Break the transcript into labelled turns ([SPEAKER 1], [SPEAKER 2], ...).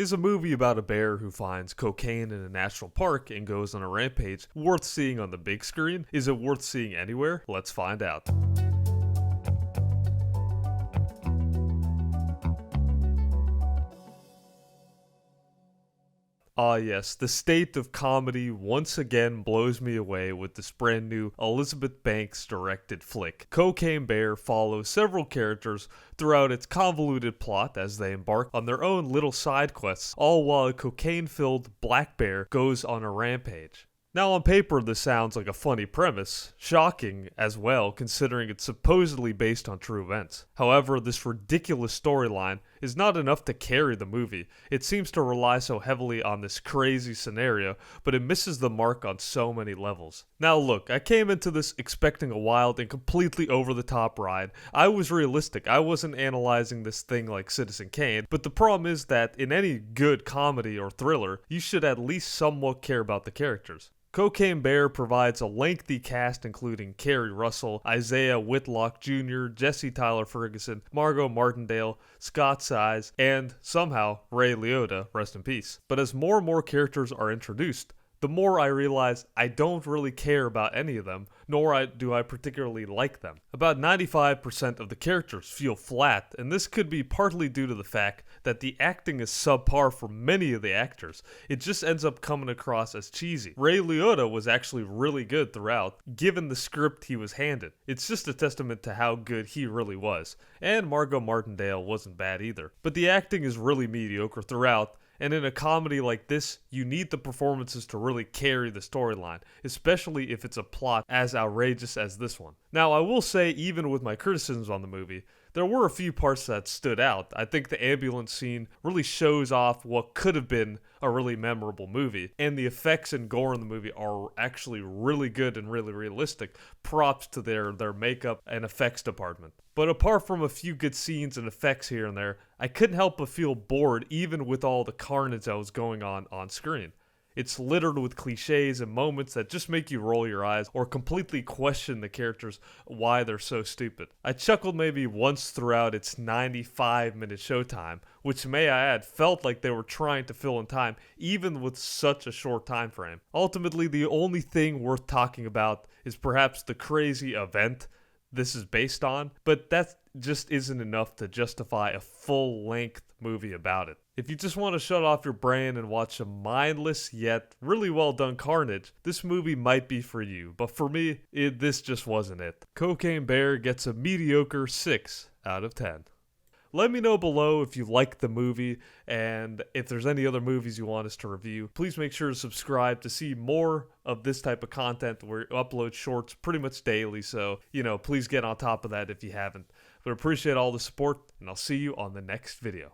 [SPEAKER 1] Is a movie about a bear who finds cocaine in a national park and goes on a rampage worth seeing on the big screen? Is it worth seeing anywhere? Let's find out. Ah yes, the state of comedy once again blows me away with this brand new Elizabeth Banks directed flick. Cocaine Bear follows several characters throughout its convoluted plot as they embark on their own little side quests, all while a cocaine-filled black bear goes on a rampage. Now on paper this sounds like a funny premise, shocking as well considering it's supposedly based on true events. However, this ridiculous storyline is not enough to carry the movie. It seems to rely so heavily on this crazy scenario, but it misses the mark on so many levels. Now look, I came into this expecting a wild and completely over-the-top ride. I was realistic, I wasn't analyzing this thing like Citizen Kane, but the problem is that in any good comedy or thriller, you should at least somewhat care about the characters. Cocaine Bear provides a lengthy cast including Keri Russell, Isiah Whitlock Jr., Jesse Tyler Ferguson, Margo Martindale, Scott Seiss, and somehow Ray Liotta, rest in peace. But as more and more characters are introduced, the more I realize I don't really care about any of them, nor do I particularly like them. About 95% of the characters feel flat, and this could be partly due to the fact that the acting is subpar for many of the actors. It just ends up coming across as cheesy. Ray Liotta was actually really good throughout, given the script he was handed. It's just a testament to how good he really was. And Margo Martindale wasn't bad either. But the acting is really mediocre throughout, and in a comedy like this, you need the performances to really carry the storyline, especially if it's a plot as outrageous as this one. Now, I will say, even with my criticisms on the movie, there were a few parts that stood out. I think the ambulance scene really shows off what could have been a really memorable movie, and the effects and gore in the movie are actually really good and really realistic. Props to their makeup and effects department. But apart from a few good scenes and effects here and there, I couldn't help but feel bored even with all the carnage that was going on screen. It's littered with cliches and moments that just make you roll your eyes or completely question the characters why they're so stupid. I chuckled maybe once throughout its 95-minute showtime, which may I add felt like they were trying to fill in time even with such a short time frame. Ultimately, the only thing worth talking about is perhaps the crazy event this is based on, but that just isn't enough to justify a full-length movie about it. If you just want to shut off your brain and watch some mindless yet really well done carnage, this movie might be for you, but for me, this just wasn't it. Cocaine Bear gets a mediocre 6 out of 10. Let me know below if you liked the movie, and if there's any other movies you want us to review. Please make sure to subscribe to see more of this type of content where we upload shorts pretty much daily, so, please get on top of that if you haven't. But I appreciate all the support, and I'll see you on the next video.